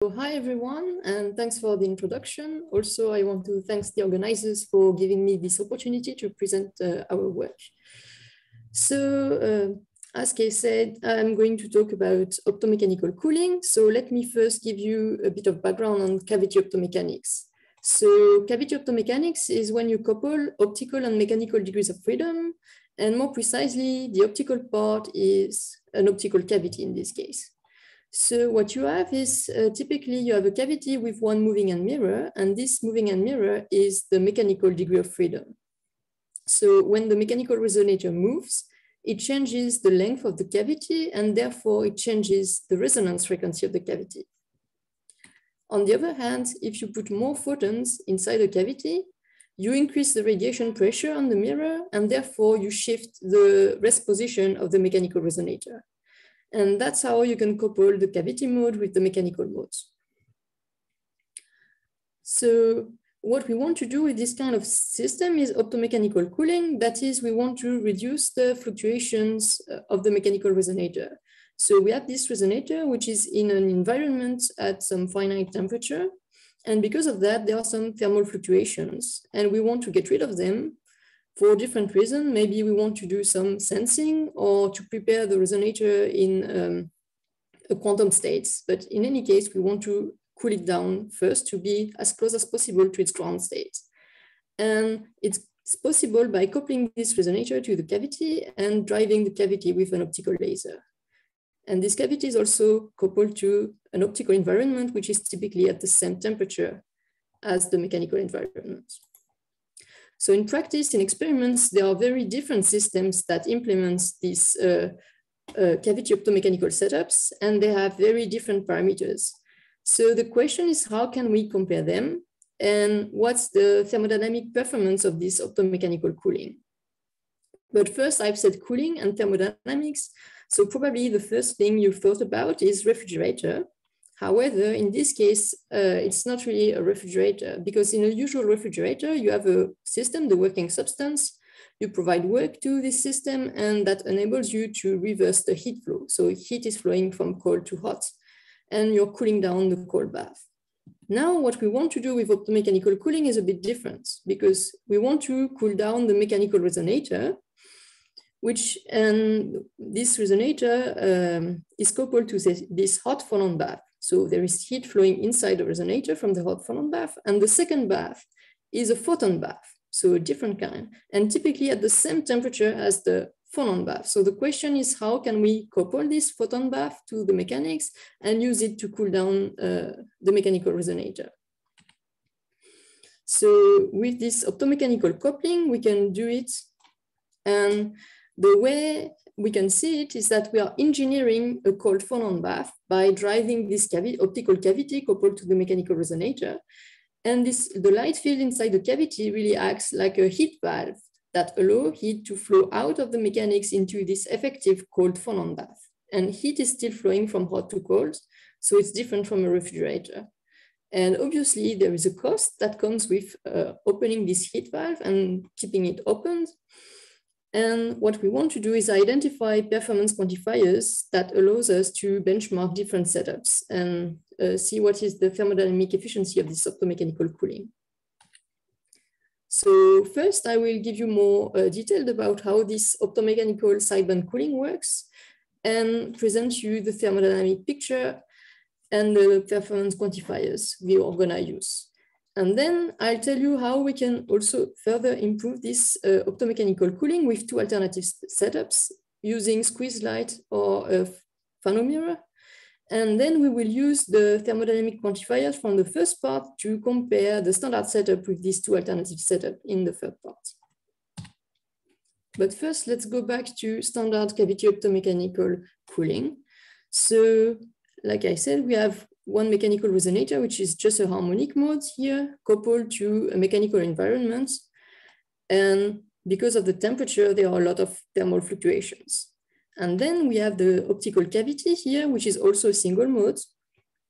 Hi everyone, and thanks for the introduction. Also, I want to thank the organizers for giving me this opportunity to present our work. So, as Kay said, I'm going to talk about optomechanical cooling. So let me first give you a bit of background on cavity optomechanics. So cavity optomechanics is when you couple optical and mechanical degrees of freedom, and more precisely, the optical part is an optical cavity in this case. So what you have is typically you have a cavity with one moving end mirror, and this moving end mirror is the mechanical degree of freedom. So when the mechanical resonator moves, it changes the length of the cavity, and therefore it changes the resonance frequency of the cavity. On the other hand, if you put more photons inside the cavity, you increase the radiation pressure on the mirror, and therefore you shift the rest position of the mechanical resonator. And that's how you can couple the cavity mode with the mechanical modes. So what we want to do with this kind of system is optomechanical cooling. That is, we want to reduce the fluctuations of the mechanical resonator. So we have this resonator, which is in an environment at some finite temperature. And because of that, there are some thermal fluctuations, and we want to get rid of them for different reasons. Maybe we want to do some sensing or to prepare the resonator in a quantum states. But in any case, we want to cool it down first to be as close as possible to its ground state. And it's possible by coupling this resonator to the cavity and driving the cavity with an optical laser. And this cavity is also coupled to an optical environment, which is typically at the same temperature as the mechanical environment. So in practice, in experiments, there are very different systems that implement these cavity optomechanical setups, and they have very different parameters. So the question is, how can we compare them? And what's the thermodynamic performance of this optomechanical cooling? But first, I've said cooling and thermodynamics. So probably the first thing you've thought about is refrigerator. However, in this case, it's not really a refrigerator, because in a usual refrigerator, you have a system, the working substance, you provide work to this system, and that enables you to reverse the heat flow. So heat is flowing from cold to hot, and you're cooling down the cold bath. Now, what we want to do with optomechanical cooling is a bit different, because we want to cool down the mechanical resonator, and this resonator is coupled to this hot phonon bath. So there is heat flowing inside the resonator from the hot phonon bath, and the second bath is a photon bath, so a different kind, and typically at the same temperature as the phonon bath. So the question is, how can we couple this photon bath to the mechanics and use it to cool down the mechanical resonator? So with this optomechanical coupling, we can do it, and the way we can see it is that we are engineering a cold phonon bath by driving this optical cavity coupled to the mechanical resonator. And the light field inside the cavity really acts like a heat valve that allows heat to flow out of the mechanics into this effective cold phonon bath. And heat is still flowing from hot to cold, so it's different from a refrigerator. And obviously, there is a cost that comes with opening this heat valve and keeping it opened. And what we want to do is identify performance quantifiers that allows us to benchmark different setups and see what is the thermodynamic efficiency of this optomechanical cooling. So first, I will give you more detail about how this optomechanical sideband cooling works and present you the thermodynamic picture and the performance quantifiers we are going to use. And then I'll tell you how we can also further improve this optomechanical cooling with two alternative setups using squeeze light or a phonomirror. And then we will use the thermodynamic quantifiers from the first part to compare the standard setup with these two alternative setups in the third part. But first, let's go back to standard cavity optomechanical cooling. So, like I said, we have one mechanical resonator, which is just a harmonic mode here, coupled to a mechanical environment. And because of the temperature, there are a lot of thermal fluctuations. And then we have the optical cavity here, which is also a single mode,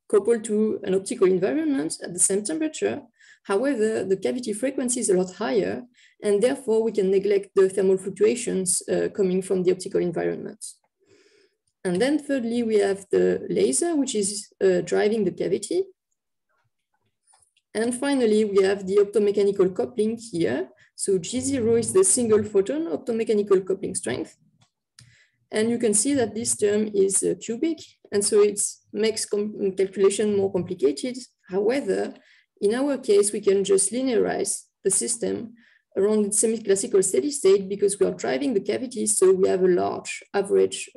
coupled to an optical environment at the same temperature. However, the cavity frequency is a lot higher, and therefore we can neglect the thermal fluctuations coming from the optical environment. And then thirdly, we have the laser, which is driving the cavity. And finally, we have the optomechanical coupling here. So G0 is the single photon optomechanical coupling strength. And you can see that this term is cubic, and so it makes calculation more complicated. However, in our case, we can just linearize the system around its semi-classical steady state because we are driving the cavity, so we have a large average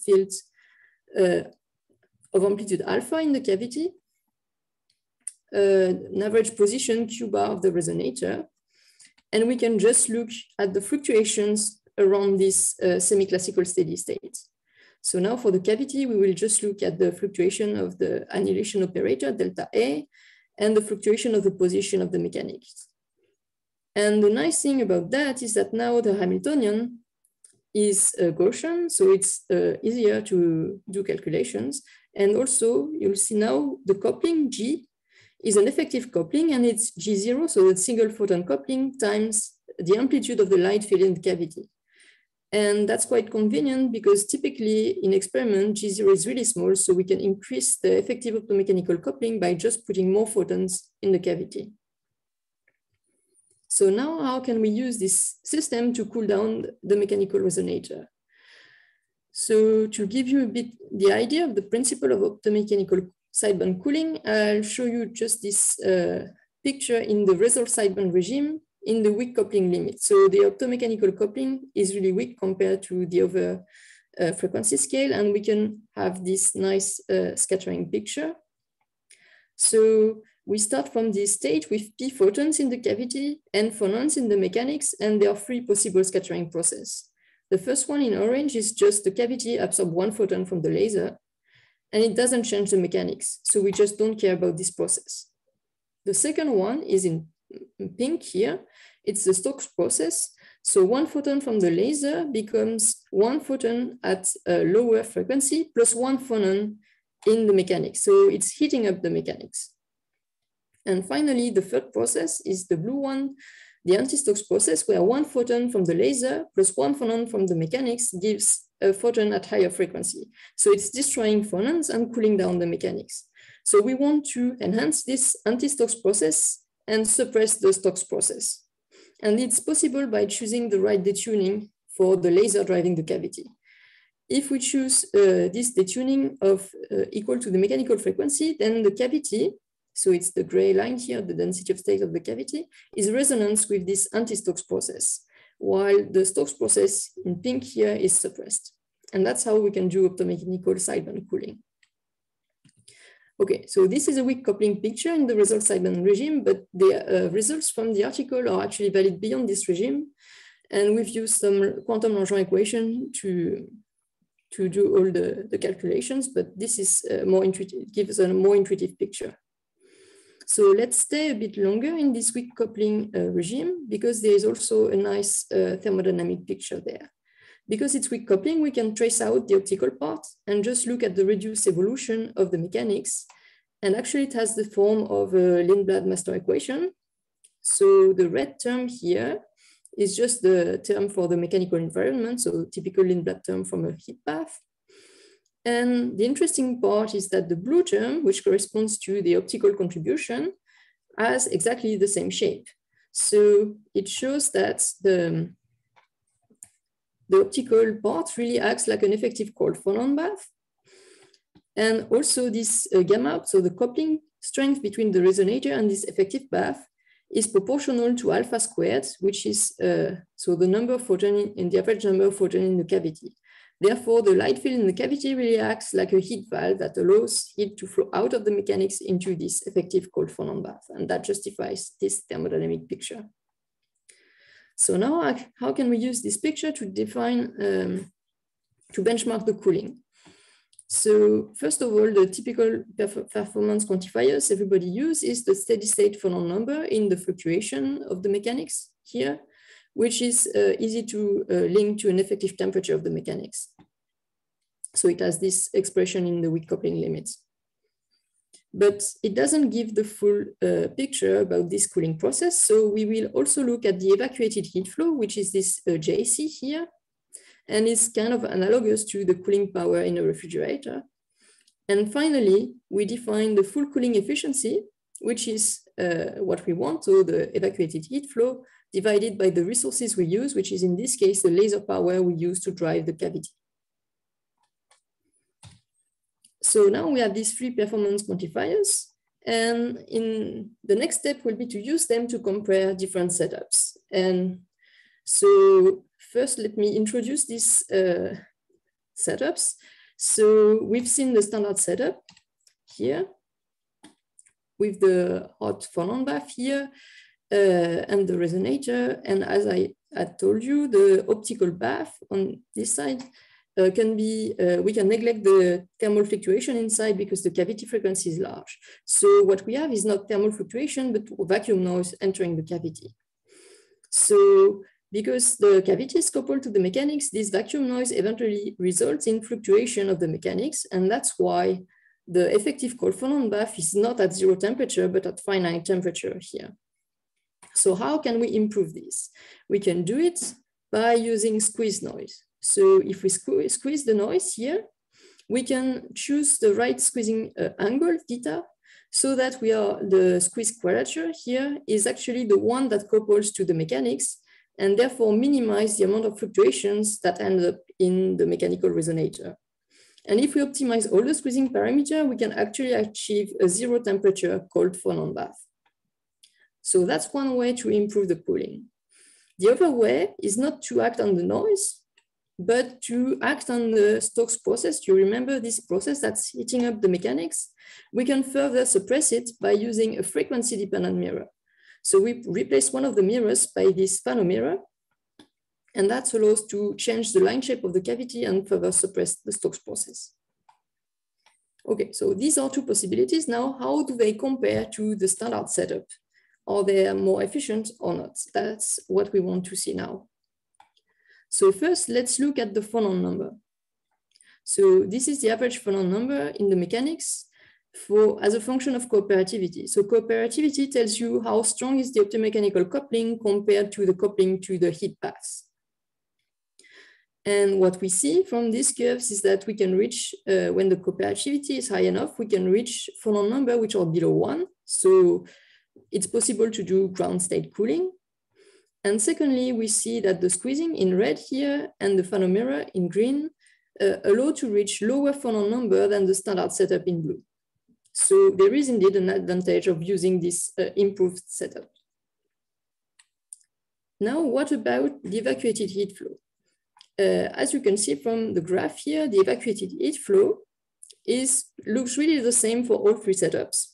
field of amplitude alpha in the cavity, an average position Q bar of the resonator, and we can just look at the fluctuations around this semi-classical steady state. So now for the cavity, we will just look at the fluctuation of the annihilation operator, delta A, and the fluctuation of the position of the mechanics. And the nice thing about that is that now the Hamiltonian is Gaussian, so it's easier to do calculations. And also you'll see now the coupling G is an effective coupling, and it's G0, so it's single photon coupling times the amplitude of the light field in the cavity. And that's quite convenient because typically in experiment, G0 is really small, so we can increase the effective optomechanical coupling by just putting more photons in the cavity. So now how can we use this system to cool down the mechanical resonator? So to give you a bit the idea of the principle of optomechanical sideband cooling, I'll show you just this picture in the result sideband regime in the weak coupling limit. So the optomechanical coupling is really weak compared to the other frequency scale, and we can have this nice scattering picture. So we start from this state with P photons in the cavity and phonons in the mechanics, and there are three possible scattering processes. The first one in orange is just the cavity absorbs one photon from the laser, and it doesn't change the mechanics. So we just don't care about this process. The second one is in pink here. It's the Stokes process. So one photon from the laser becomes one photon at a lower frequency plus one phonon in the mechanics. So it's heating up the mechanics. And finally, the third process is the blue one, the anti-Stokes process, where one photon from the laser plus one phonon from the mechanics gives a photon at higher frequency. So it's destroying phonons and cooling down the mechanics. So we want to enhance this anti-Stokes process and suppress the Stokes process. And it's possible by choosing the right detuning for the laser driving the cavity. If we choose this detuning of equal to the mechanical frequency, then the cavity, so it's the gray line here, the density of state of the cavity, is resonance with this anti-Stokes process, while the Stokes process in pink here is suppressed. And that's how we can do optomechanical sideband cooling. Okay, so this is a weak coupling picture in the result sideband regime, but the results from the article are actually valid beyond this regime. And we've used some quantum Langevin equation to do all the calculations, but this is more intuitive, gives a more intuitive picture. So let's stay a bit longer in this weak coupling regime, because there is also a nice thermodynamic picture there. Because it's weak coupling, we can trace out the optical part and just look at the reduced evolution of the mechanics. And actually it has the form of a Lindblad master equation. So the red term here is just the term for the mechanical environment, so typical Lindblad term from a heat bath. And the interesting part is that the blue term, which corresponds to the optical contribution, has exactly the same shape. So it shows that the optical part really acts like an effective cold phonon bath. And also this gamma, so the coupling strength between the resonator and this effective bath is proportional to alpha squared, which is so the number of photons in the average number of photons in the cavity. Therefore, the light field in the cavity really acts like a heat valve that allows heat to flow out of the mechanics into this effective cold phonon bath. And that justifies this thermodynamic picture. So now how can we use this picture to define, to benchmark the cooling? So first of all, the typical performance quantifiers everybody uses is the steady state phonon number in the fluctuation of the mechanics here, which is easy to link to an effective temperature of the mechanics. So it has this expression in the weak coupling limits. But it doesn't give the full picture about this cooling process. So we will also look at the evacuated heat flow, which is this JC here. and is kind of analogous to the cooling power in a refrigerator. And finally, we define the full cooling efficiency, which is what we want, so the evacuated heat flow divided by the resources we use, which is in this case, the laser power we use to drive the cavity. So now we have these three performance quantifiers, and in the next step will be to use them to compare different setups. And so first, let me introduce these setups. So we've seen the standard setup here with the hot phonon bath here and the resonator. And as I had told you, the optical bath on this side can be, we can neglect the thermal fluctuation inside because the cavity frequency is large. So what we have is not thermal fluctuation, but vacuum noise entering the cavity. So because the cavity is coupled to the mechanics, this vacuum noise eventually results in fluctuation of the mechanics. And that's why the effective cold phonon bath is not at 0 temperature, but at finite temperature here. So how can we improve this? We can do it by using squeeze noise. So if we squeeze the noise here, we can choose the right squeezing angle, theta, so that the squeeze quadrature here is actually the one that couples to the mechanics and therefore minimize the amount of fluctuations that end up in the mechanical resonator. And if we optimize all the squeezing parameter, we can actually achieve a 0 temperature cold phonon bath. So that's one way to improve the cooling. The other way is not to act on the noise, but to act on the Stokes process. You remember this process that's heating up the mechanics? We can further suppress it by using a frequency-dependent mirror. So we replace one of the mirrors by this phanomira, and that allows to change the line shape of the cavity and further suppress the Stokes process. Okay, so these are two possibilities. Now, how do they compare to the standard setup? Are they more efficient or not? That's what we want to see now. So first, let's look at the phonon number. So this is the average phonon number in the mechanics as a function of cooperativity. So cooperativity tells you how strong is the optomechanical coupling compared to the coupling to the heat paths. And what we see from these curves is that we can reach, when the cooperativity is high enough, we can reach phonon number which are below 1. So it's possible to do ground state cooling. And secondly, we see that the squeezing in red here and the phanomira in green allow to reach lower phonon number than the standard setup in blue. So there is indeed an advantage of using this improved setup. Now, what about the evacuated heat flow? As you can see from the graph here, the evacuated heat flow looks really the same for all three setups.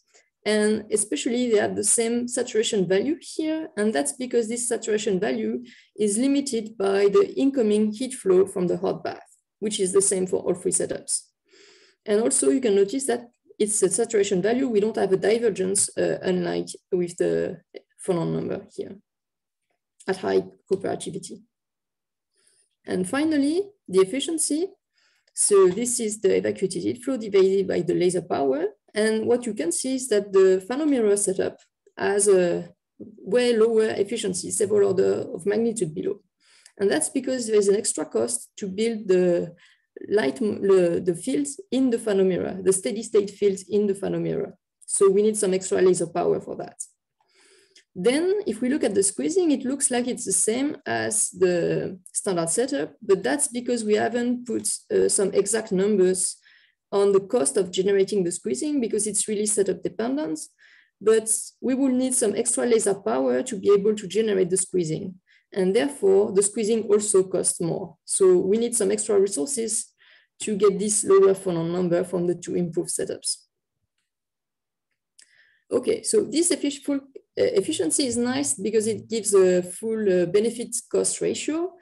And especially they have the same saturation value here. And that's because this saturation value is limited by the incoming heat flow from the hot bath, which is the same for all three setups. And also you can notice that it's a saturation value. We don't have a divergence unlike with the phonon number here at high cooperativity. And finally, the efficiency. So this is the evacuated heat flow divided by the laser power. And what you can see is that the phanomira setup has a way lower efficiency, several orders of magnitude below. And that's because there's an extra cost to build the fields in the phanomira, the steady state fields in the phanomira. So we need some extra laser power for that. Then if we look at the squeezing, it looks like it's the same as the standard setup, but that's because we haven't put some exact numbers on the cost of generating the squeezing because it's really setup dependent, but we will need some extra laser power to be able to generate the squeezing. And therefore the squeezing also costs more. So we need some extra resources to get this lower phonon number from the two improved setups. Okay, so this efficiency is nice because it gives a full benefit cost ratio,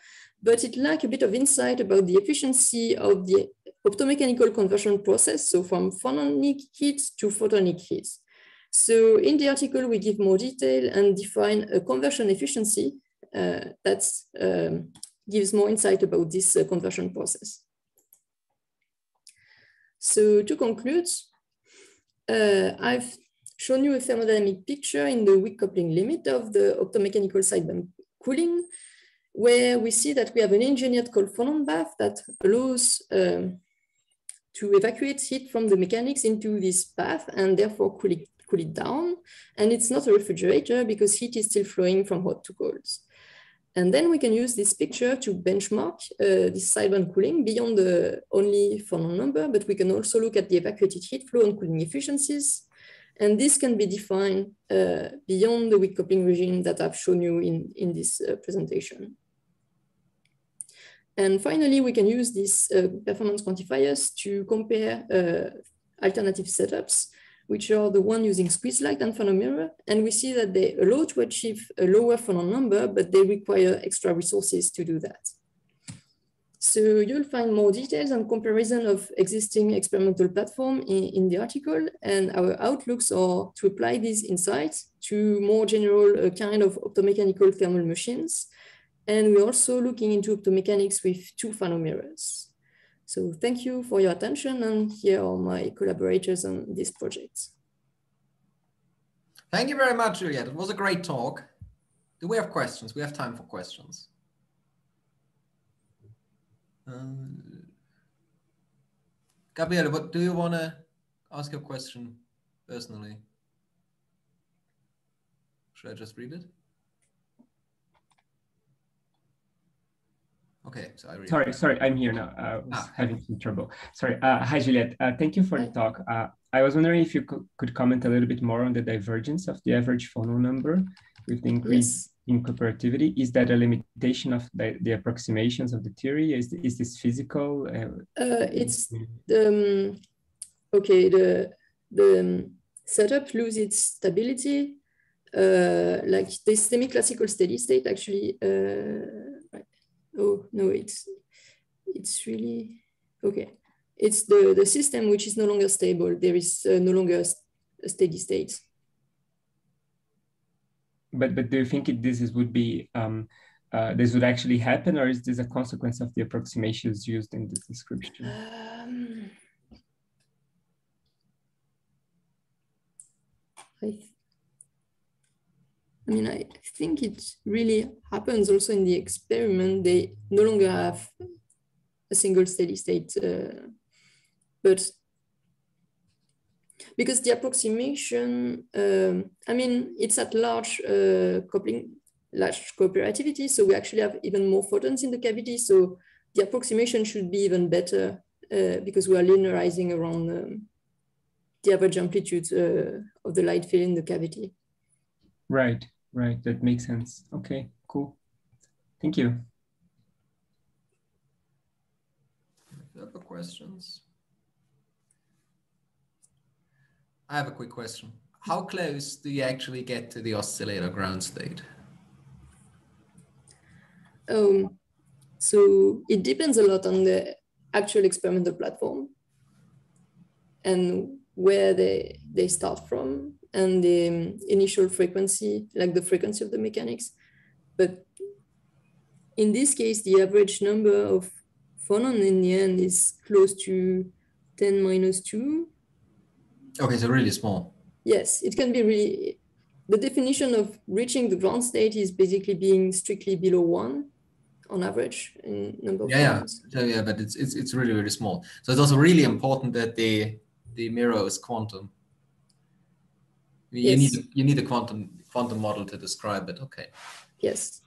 but it lacks a bit of insight about the efficiency of the optomechanical conversion process, so from phononic heat to photonic heat. So in the article, we give more detail and define a conversion efficiency that gives more insight about this conversion process. So to conclude, I've shown you a thermodynamic picture in the weak coupling limit of the optomechanical sideband cooling. where we see that we have an engineered cold phonon bath that allows to evacuate heat from the mechanics into this bath and therefore cool it down. And it's not a refrigerator because heat is still flowing from hot to cold. And then we can use this picture to benchmark this sideband cooling beyond the only phonon number, but we can also look at the evacuated heat flow and cooling efficiencies. And this can be defined beyond the weak coupling regime that I've shown you in this presentation. And finally, we can use these performance quantifiers to compare alternative setups, which are the one using squeeze light and phonon mirror. And we see that they allow to achieve a lower phonon number, but they require extra resources to do that. So you'll find more details and comparison of existing experimental platform in the article. And our outlooks are to apply these insights to more general kind of optomechanical thermal machines. And we're also looking into optomechanics with 2 phonon mirrors. So thank you for your attention, and here are my collaborators on this project. Thank you very much, Juliette. It was a great talk. Do we have questions? We have time for questions. Gabriele, what do you want to ask your question personally? Should I just read it? Okay, so I read Sorry, I'm here now. I was having some trouble. Sorry. Hi, Juliette. Thank you for the talk. I was wondering if you could comment a little bit more on the divergence of the average phonon number with the increase in cooperativity. Is that a limitation of the approximations of the theory? Is this physical? It's okay. The setup loses its stability. Like the semi-classical steady state actually. Oh no, it's really okay. It's the system which is no longer stable. There is no longer a steady state. But do you think this would be this would actually happen, or is this a consequence of the approximations used in this description? I mean, I think it really happens also in the experiment. They no longer have a single steady state, but because the approximation, I mean, it's at large coupling, large cooperativity. So we actually have even more photons in the cavity. So the approximation should be even better because we are linearizing around the average amplitude of the light field in the cavity. Right. Right, that makes sense. Okay, cool. Thank you. Other questions? I have a quick question. How close do you actually get to the oscillator ground state? So it depends a lot on the actual experimental platform and where they start from, and the initial frequency, like the frequency of the mechanics. But in this case, the average number of phonon in the end is close to 10⁻². Okay, so really small. Yes, it can be really, the definition of reaching the ground state is basically being strictly below 1 on average in number of phonons. Yeah, but it's really, really small. So it's also really important that the mirror is quantum. You Yes. need a quantum model to describe it. Okay. Yes.